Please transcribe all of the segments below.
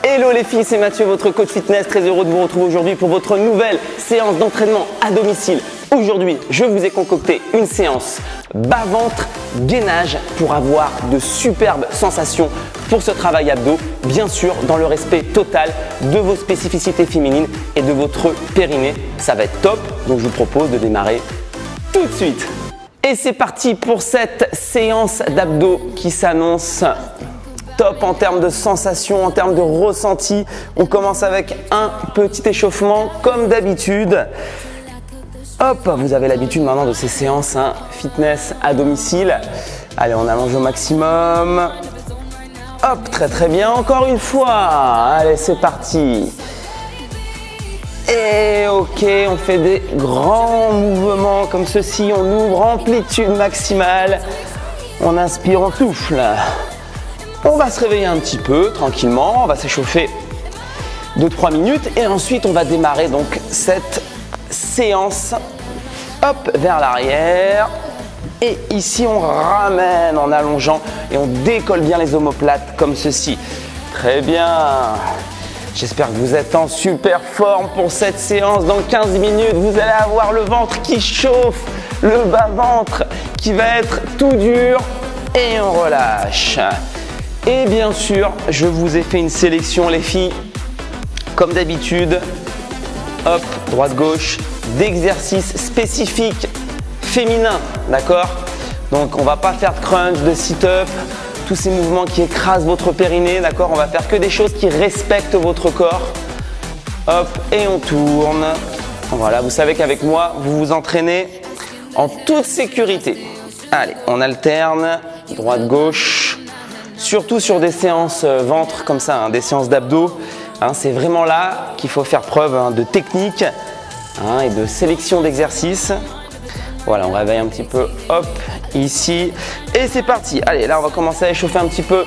Hello les filles, c'est Mathieu, votre coach fitness. Très heureux de vous retrouver aujourd'hui pour votre nouvelle séance d'entraînement à domicile. Aujourd'hui, je vous ai concocté une séance bas-ventre gainage pour avoir de superbes sensations pour ce travail abdos, bien sûr dans le respect total de vos spécificités féminines et de votre périnée. Ça va être top, donc je vous propose de démarrer tout de suite. Et c'est parti pour cette séance d'abdos qui s'annonce top en termes de sensations, en termes de ressenti. On commence avec un petit échauffement comme d'habitude. Hop, vous avez l'habitude maintenant de ces séances fitness à domicile. Allez, on allonge au maximum. Hop, très bien. Encore une fois. Allez, c'est parti. Et ok, on fait des grands mouvements comme ceci. On ouvre amplitude maximale. On inspire, on souffle. On va se réveiller un petit peu tranquillement. On va s'échauffer 2-3 minutes. Et ensuite, on va démarrer donc cette séance. Hop, vers l'arrière. Et ici, on ramène en allongeant et on décolle bien les omoplates comme ceci. Très bien. J'espère que vous êtes en super forme pour cette séance. Dans 15 minutes, vous allez avoir le ventre qui chauffe, le bas-ventre qui va être tout dur et on relâche. Et bien sûr, je vous ai fait une sélection, les filles, comme d'habitude. Hop, droite-gauche, d'exercices spécifiques féminins, d'accord? Donc, on va pas faire de crunch, de sit-up, tous ces mouvements qui écrasent votre périnée, d'accord? On va faire que des choses qui respectent votre corps. Hop, et on tourne. Voilà, vous savez qu'avec moi, vous vous entraînez en toute sécurité. Allez, on alterne, droite-gauche, surtout sur des séances ventre comme ça, des séances d'abdos. C'est vraiment là qu'il faut faire preuve de technique et de sélection d'exercices. Voilà, on réveille un petit peu, hop, ici. Et c'est parti. Allez, là, on va commencer à échauffer un petit peu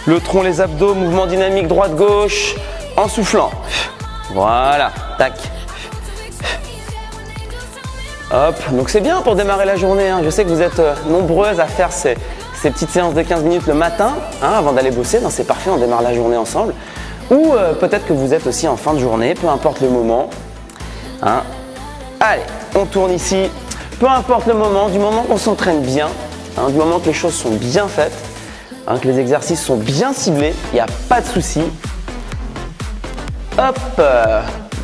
le tronc, les abdos, mouvement dynamique droite-gauche, en soufflant. Voilà, tac. Hop, donc c'est bien pour démarrer la journée. Je sais que vous êtes nombreuses à faire ces petites séances de 15 minutes le matin avant d'aller bosser. C'est parfait, on démarre la journée ensemble. Ou peut-être que vous êtes aussi en fin de journée, peu importe le moment. Allez, on tourne ici. Peu importe le moment, du moment qu'on s'entraîne bien, du moment que les choses sont bien faites, que les exercices sont bien ciblés, il n'y a pas de souci. Hop,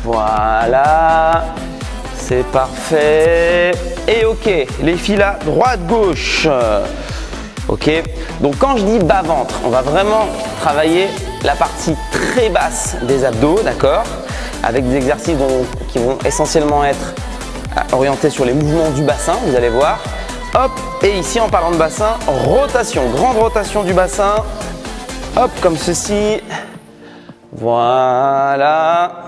voilà, c'est parfait. Et ok, les filles là, droite-gauche. Ok, donc quand je dis bas-ventre, on va vraiment travailler la partie très basse des abdos, d'accord? Avec des exercices qui vont essentiellement être orientés sur les mouvements du bassin, vous allez voir. Hop, et ici en parlant de bassin, rotation, grande rotation du bassin. Hop, comme ceci. Voilà.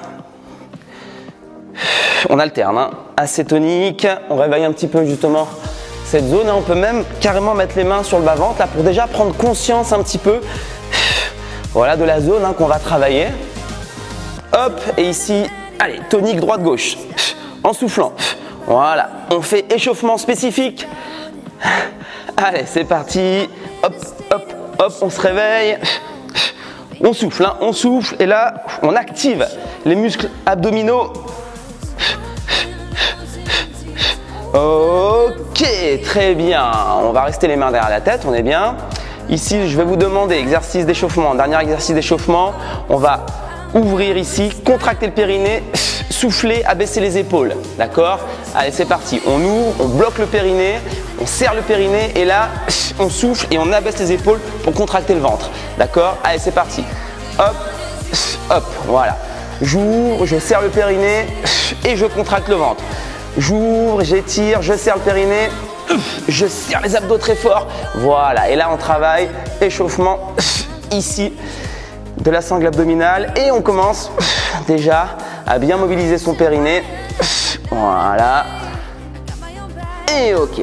On alterne, assez tonique. On réveille un petit peu justement cette zone. On peut même carrément mettre les mains sur le bas-ventre là pour déjà prendre conscience un petit peu, voilà, de la zone qu'on va travailler. Hop, et ici, allez, tonique droite-gauche, en soufflant. Voilà, on fait échauffement spécifique. Allez, c'est parti. Hop, hop, hop, on se réveille. On souffle, on souffle. Et là, on active les muscles abdominaux. Ok, très bien. On va rester les mains derrière la tête, on est bien. Ici, je vais vous demander exercice d'échauffement. Dernier exercice d'échauffement. On va ouvrir ici, contracter le périnée, souffler, abaisser les épaules. D'accord? Allez, c'est parti. On ouvre, on bloque le périnée, on serre le périnée et là, on souffle et on abaisse les épaules pour contracter le ventre. D'accord? Allez, c'est parti. Hop, hop, voilà. J'ouvre, je serre le périnée et je contracte le ventre. J'ouvre, j'étire, je serre le périnée, je serre les abdos très fort. Voilà, et là on travaille échauffement ici de la sangle abdominale et on commence déjà à bien mobiliser son périnée. Voilà. Et ok.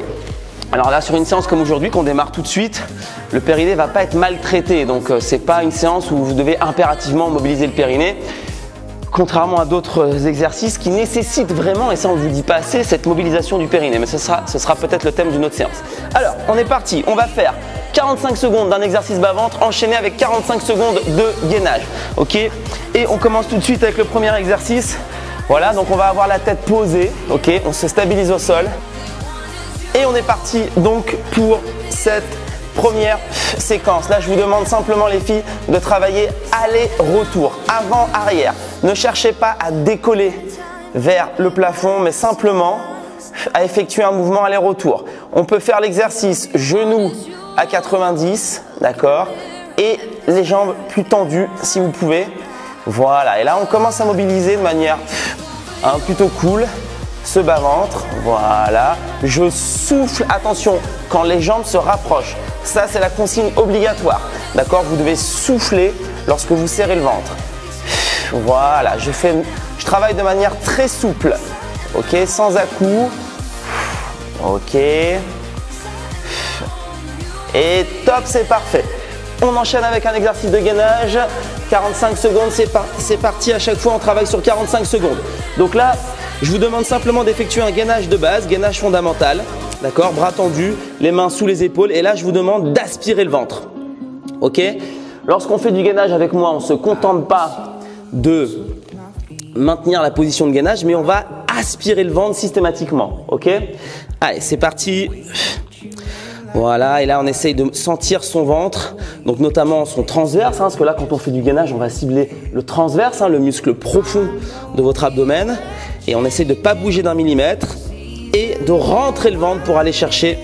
Alors là, sur une séance comme aujourd'hui qu'on démarre tout de suite, le périnée ne va pas être maltraité. Donc c'est pas une séance où vous devez impérativement mobiliser le périnée. Contrairement à d'autres exercices qui nécessitent vraiment, et ça on ne vous dit pas assez, cette mobilisation du périnée. Mais ce sera peut-être le thème d'une autre séance. Alors, on est parti. On va faire 45 secondes d'un exercice bas-ventre enchaîné avec 45 secondes de gainage. Ok? Et on commence tout de suite avec le premier exercice. Voilà, donc on va avoir la tête posée. Ok? On se stabilise au sol. Et on est parti donc pour cette première séquence. Là, je vous demande simplement les filles de travailler aller-retour, avant-arrière. Ne cherchez pas à décoller vers le plafond, mais simplement à effectuer un mouvement aller-retour. On peut faire l'exercice genoux à 90, d'accord, et les jambes plus tendues si vous pouvez. Voilà, et là on commence à mobiliser de manière plutôt cool ce bas-ventre. Voilà, je souffle, attention, quand les jambes se rapprochent. Ça, c'est la consigne obligatoire, d'accord. Vous devez souffler lorsque vous serrez le ventre. Voilà, je travaille de manière très souple, ok, sans à-coups. Ok. Et top, c'est parfait. On enchaîne avec un exercice de gainage. 45 secondes, c'est parti. À chaque fois, on travaille sur 45 secondes. Donc là, je vous demande simplement d'effectuer un gainage de base, gainage fondamental. D'accord, bras tendus, les mains sous les épaules. Et là, je vous demande d'aspirer le ventre. Ok. Lorsqu'on fait du gainage avec moi, on ne se contente pas de maintenir la position de gainage, mais on va aspirer le ventre systématiquement. Ok. Allez, c'est parti. Voilà, et là on essaye de sentir son ventre, donc notamment son transverse, parce que là quand on fait du gainage, on va cibler le transverse, le muscle profond de votre abdomen, et on essaye de ne pas bouger d'un millimètre et de rentrer le ventre pour aller chercher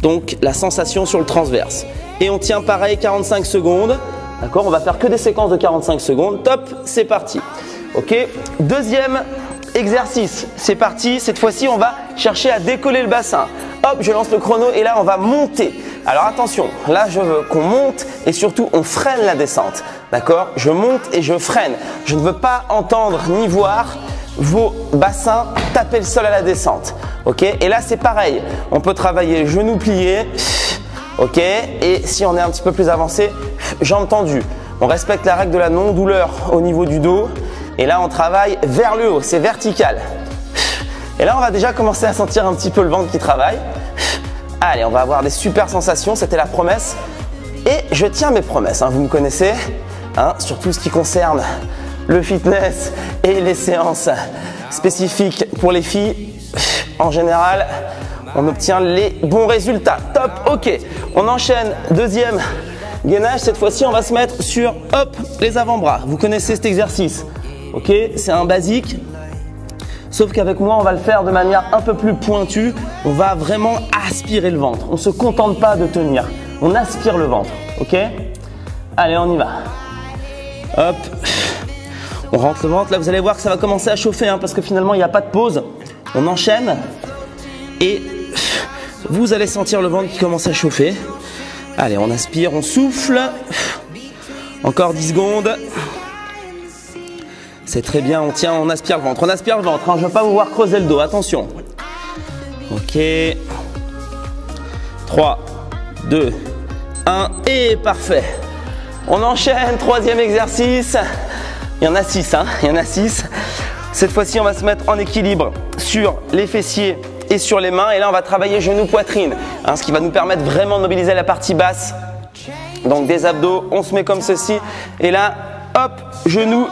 donc la sensation sur le transverse. Et on tient pareil 45 secondes, d'accord, on va faire que des séquences de 45 secondes, top, c'est parti. Ok, deuxième exercice, c'est parti, cette fois-ci on va chercher à décoller le bassin. Hop, je lance le chrono et là on va monter. Alors attention, là je veux qu'on monte et surtout on freine la descente. D'accord? Je monte et je freine. Je ne veux pas entendre ni voir vos bassins taper le sol à la descente. Ok? Et là c'est pareil, on peut travailler genoux pliés. Ok? Et si on est un petit peu plus avancé, jambes tendues. On respecte la règle de la non-douleur au niveau du dos. Et là on travaille vers le haut, c'est vertical. Et là on va déjà commencer à sentir un petit peu le ventre qui travaille. Allez, on va avoir des super sensations, c'était la promesse. Et je tiens mes promesses, vous me connaissez, sur tout ce qui concerne le fitness et les séances spécifiques pour les filles. En général, on obtient les bons résultats. Top, ok. On enchaîne, deuxième gainage. Cette fois-ci, on va se mettre sur les avant-bras. Vous connaissez cet exercice. Ok, c'est un basique. Sauf qu'avec moi, on va le faire de manière un peu plus pointue. On va vraiment aspirer le ventre. On ne se contente pas de tenir. On aspire le ventre. Ok? Allez, on y va. Hop. On rentre le ventre. Là, vous allez voir que ça va commencer à chauffer parce que finalement, il n'y a pas de pause. On enchaîne. Et vous allez sentir le ventre qui commence à chauffer. Allez, on aspire, on souffle. Encore 10 secondes. C'est très bien, on tient, on aspire le ventre. On aspire le ventre, je ne veux pas vous voir creuser le dos, attention. Ok. 3, 2, 1 et parfait. On enchaîne, troisième exercice. Il y en a 6, il y en a 6. Cette fois-ci, on va se mettre en équilibre sur les fessiers et sur les mains. Et là, on va travailler genou-poitrine, ce qui va nous permettre vraiment de mobiliser la partie basse. Donc des abdos, on se met comme ceci. Et là, hop, genou,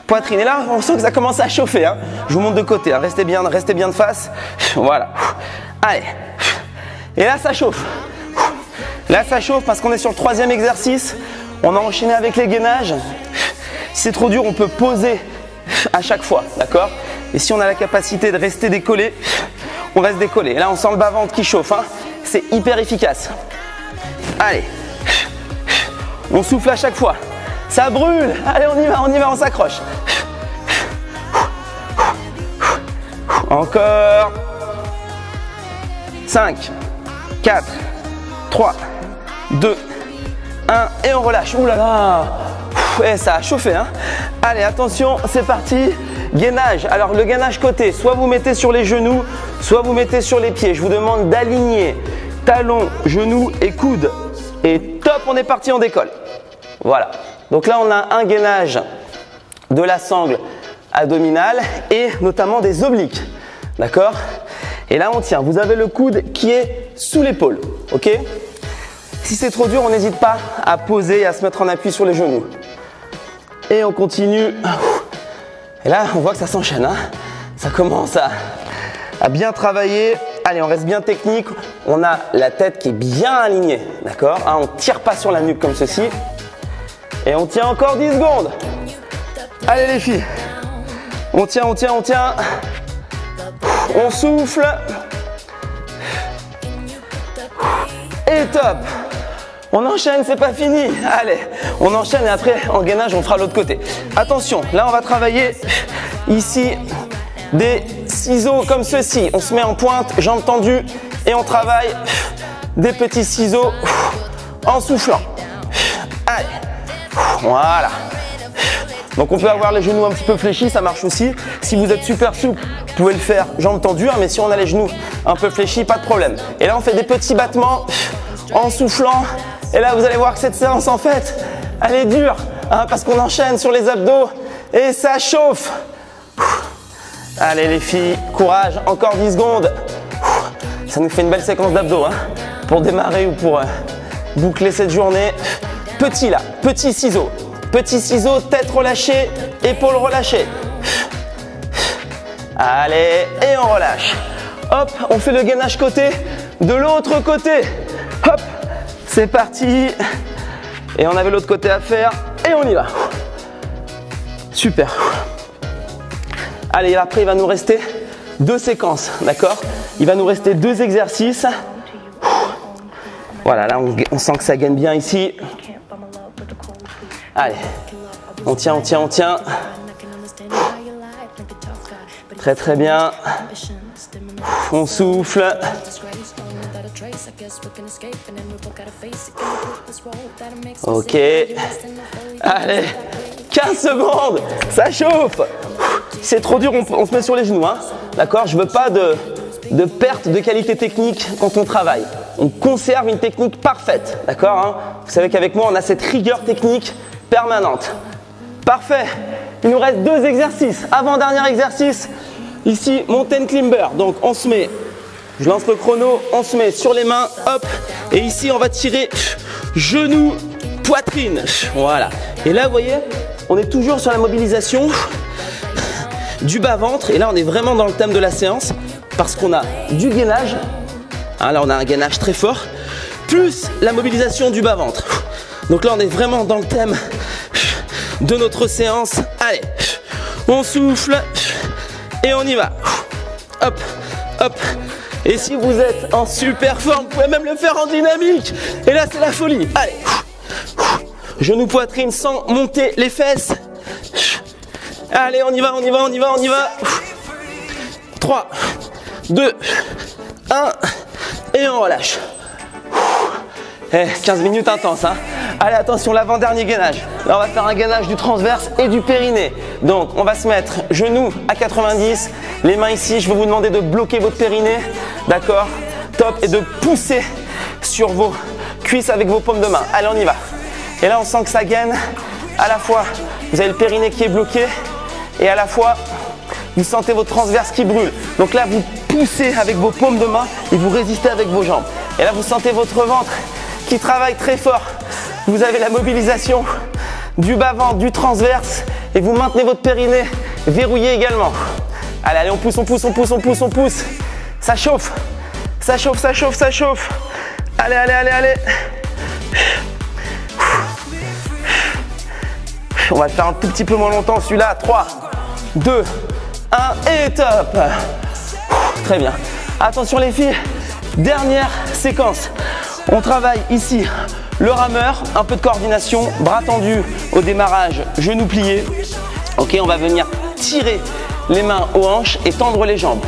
poitrine. Et là, on sent que ça commence à chauffer. Je vous montre de côté. Restez bien de face. Voilà. Allez. Et là, ça chauffe. Là, ça chauffe parce qu'on est sur le troisième exercice. On a enchaîné avec les gainages. Si c'est trop dur, on peut poser à chaque fois. D'accord? Et si on a la capacité de rester décollé, on reste décollé. Et là, on sent le bas-ventre qui chauffe. C'est hyper efficace. Allez. On souffle à chaque fois. Ça brûle. Allez, on y va, on s'accroche. Encore. 5, 4, 3, 2, 1 et on relâche. Ouh là là. Et ça a chauffé. Allez, attention, c'est parti. Gainage. Alors, le gainage côté, soit vous mettez sur les genoux, soit vous mettez sur les pieds. Je vous demande d'aligner talons, genoux et coudes. Et top, on est parti, on décolle. Voilà. Donc là, on a un gainage de la sangle abdominale et notamment des obliques. D'accord? Et là, on tient. Vous avez le coude qui est sous l'épaule. Ok? Si c'est trop dur, on n'hésite pas à poser et à se mettre en appui sur les genoux. Et on continue. Et là, on voit que ça s'enchaîne, hein. Ça commence à bien travailler. Allez, on reste bien technique. On a la tête qui est bien alignée, d'accord, hein, on ne tire pas sur la nuque comme ceci. Et on tient encore 10 secondes. Allez les filles. On tient, on tient, on tient. On souffle. Et top. On enchaîne, c'est pas fini. Allez, on enchaîne et après, en gainage, on fera l'autre côté. Attention, là, on va travailler ici des ciseaux comme ceci. On se met en pointe, jambes tendues et on travaille des petits ciseaux en soufflant. Allez, voilà. Donc on peut avoir les genoux un petit peu fléchis, ça marche aussi. Si vous êtes super souple, vous pouvez le faire jambes tendues, hein, mais si on a les genoux un peu fléchis, pas de problème. Et là, on fait des petits battements en soufflant. Et là, vous allez voir que cette séance, en fait, elle est dure, hein, parce qu'on enchaîne sur les abdos et ça chauffe. Allez les filles, courage, encore 10 secondes. Ça nous fait une belle séquence d'abdos, hein, pour démarrer ou pour boucler cette journée. Petit là, petit ciseau. Petit ciseau, tête relâchée, épaules relâchées. Allez, et on relâche. Hop, on fait le gainage côté de l'autre côté. Hop, c'est parti. Et on avait l'autre côté à faire et on y va. Super. Allez, après il va nous rester 2 séquences, d'accord? Il va nous rester 2 exercices. Voilà, là on sent que ça gagne bien ici. Allez, on tient, on tient, on tient. Très très bien. On souffle. Ok. Allez, 15 secondes. Ça chauffe. C'est trop dur, on se met sur les genoux, hein. D'accord? Je veux pas de perte de qualité technique quand on travaille. On conserve une technique parfaite, d'accord, hein? Vous savez qu'avec moi, on a cette rigueur technique permanente. Parfait. Il nous reste 2 exercices. Avant-dernier exercice, ici, mountain climber. Donc, on se met, je lance le chrono, on se met sur les mains, hop. Et ici, on va tirer genoux, poitrine. Voilà. Et là, vous voyez, on est toujours sur la mobilisation du bas-ventre. Et là, on est vraiment dans le thème de la séance parce qu'on a du gainage. Hein, là, on a un gainage très fort, plus la mobilisation du bas-ventre. Donc là, on est vraiment dans le thème de notre séance. Allez, on souffle et on y va. Hop, hop. Et si vous êtes en super forme, vous pouvez même le faire en dynamique. Et là, c'est la folie. Allez, genoux, poitrine sans monter les fesses. Allez, on y va, on y va, on y va, on y va. 3, 2, 1 et on relâche. 15 minutes intenses, hein. Allez, attention, l'avant-dernier gainage. Là, on va faire un gainage du transverse et du périnée. Donc, on va se mettre genoux à 90, les mains ici. Je vais vous demander de bloquer votre périnée, d'accord? Top, et de pousser sur vos cuisses avec vos paumes de main. Allez, on y va. Et là, on sent que ça gaine. À la fois, vous avez le périnée qui est bloqué et à la fois, vous sentez votre transverse qui brûle. Donc là, vous poussez avec vos paumes de main et vous résistez avec vos jambes. Et là, vous sentez votre ventre qui travaille très fort. Vous avez la mobilisation du bas-ventre, du transverse et vous maintenez votre périnée verrouillé également. Allez, allez, on pousse, on pousse, on pousse, on pousse, on pousse. Ça chauffe, ça chauffe, ça chauffe, ça chauffe. Allez, allez, allez, allez. On va le faire un tout petit peu moins longtemps celui-là. 3, 2, 1 et top. Très bien. Attention les filles, dernière séquence. On travaille ici le rameur, un peu de coordination, bras tendus au démarrage, genoux pliés. Ok, on va venir tirer les mains aux hanches et tendre les jambes.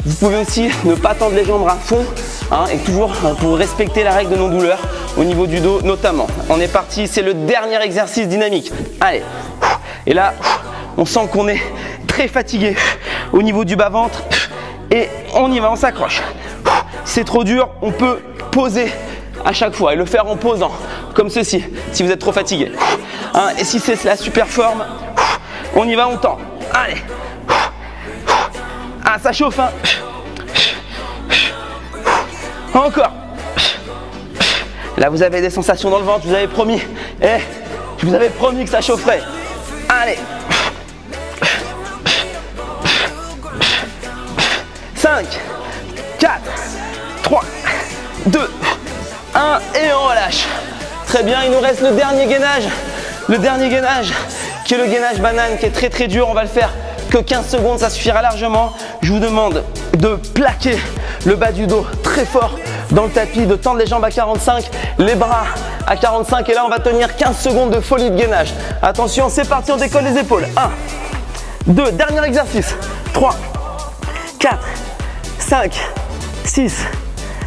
Vous pouvez aussi ne pas tendre les jambes à fond, hein, et toujours pour respecter la règle de non-douleur au niveau du dos notamment. On est parti, c'est le dernier exercice dynamique. Allez, et là, on sent qu'on est très fatigué au niveau du bas-ventre et on y va, on s'accroche. C'est trop dur, on peut poser à chaque fois et le faire en posant, comme ceci, si vous êtes trop fatigué. Hein, et si c'est la super forme, on y va, on tend. Allez. Ah, ça chauffe, hein. Encore. Là, vous avez des sensations dans le ventre, je vous avais promis. Je vous avais promis que ça chaufferait. Allez. 5, 4, 3, 2, 1 et on relâche. Très bien, il nous reste le dernier gainage. Le dernier gainage qui est le gainage banane qui est très très dur. On va le faire que 15 secondes, ça suffira largement. Je vous demande de plaquer le bas du dos très fort dans le tapis, de tendre les jambes à 45, les bras à 45 et là on va tenir 15 secondes de folie de gainage. Attention, c'est parti, on décolle les épaules. 1, 2, dernier exercice. 3, 4, 5, 6,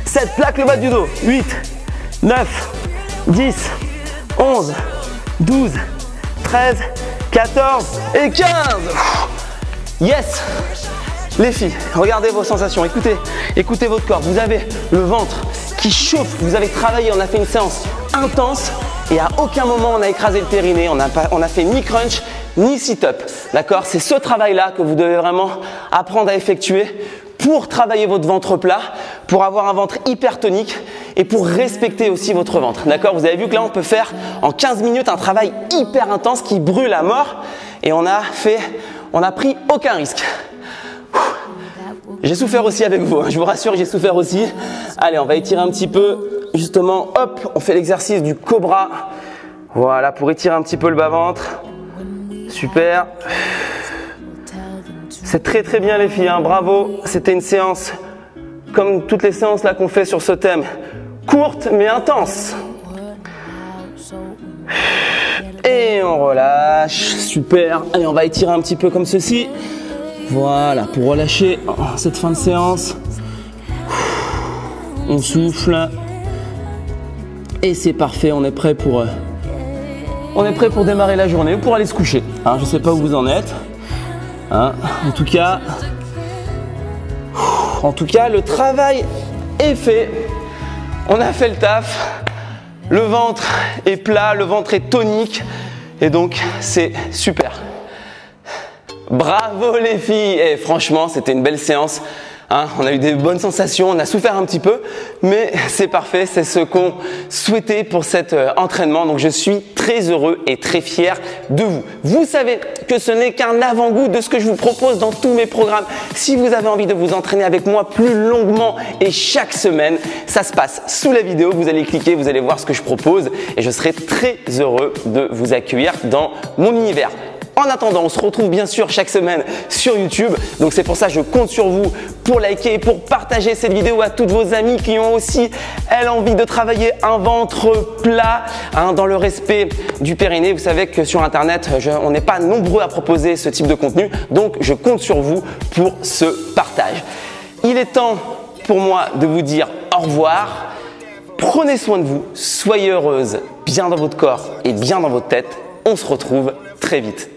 7, plaque le bas du dos. 8, 9, 10, 11, 12, 13, 14 et 15. Yes! Les filles, regardez vos sensations, écoutez votre corps. Vous avez le ventre qui chauffe, vous avez travaillé, on a fait une séance intense et à aucun moment on a écrasé le périnée, on a fait ni crunch ni sit-up. D'accord? C'est ce travail-là que vous devez vraiment apprendre à effectuer pour travailler votre ventre plat, pour avoir un ventre hypertonique et pour respecter aussi votre ventre. D'accord? Vous avez vu que là on peut faire en 15 minutes un travail hyper intense qui brûle à mort et on a pris aucun risque. J'ai souffert aussi avec vous, hein. Je vous rassure, j'ai souffert aussi. Allez, on va étirer un petit peu. Justement, hop, on fait l'exercice du cobra. Voilà, pour étirer un petit peu le bas-ventre. Super. C'est très très bien les filles, hein. Bravo. C'était une séance, comme toutes les séances là qu'on fait sur ce thème, courte mais intense. Et on relâche, super. Allez, on va étirer un petit peu comme ceci. Voilà, pour relâcher cette fin de séance. On souffle. Et c'est parfait, on est prêt pour démarrer la journée ou pour aller se coucher. Hein, je ne sais pas où vous en êtes. Hein, en tout cas, le travail est fait. On a fait le taf. Le ventre est plat, le ventre est tonique. Et donc, c'est super. Bravo les filles! Et franchement, c'était une belle séance. Hein, on a eu des bonnes sensations, on a souffert un petit peu, mais c'est parfait, c'est ce qu'on souhaitait pour cet entraînement. Donc je suis très heureux et très fier de vous. Vous savez que ce n'est qu'un avant-goût de ce que je vous propose dans tous mes programmes. Si vous avez envie de vous entraîner avec moi plus longuement et chaque semaine, ça se passe sous la vidéo. Vous allez cliquer, vous allez voir ce que je propose et je serai très heureux de vous accueillir dans mon univers. En attendant, on se retrouve bien sûr chaque semaine sur YouTube. Donc c'est pour ça que je compte sur vous pour liker et pour partager cette vidéo à toutes vos amies qui ont aussi, elles, envie de travailler un ventre plat, hein, dans le respect du périnée. Vous savez que sur Internet, on n'est pas nombreux à proposer ce type de contenu. Donc je compte sur vous pour ce partage. Il est temps pour moi de vous dire au revoir. Prenez soin de vous, soyez heureuses, bien dans votre corps et bien dans votre tête. On se retrouve très vite.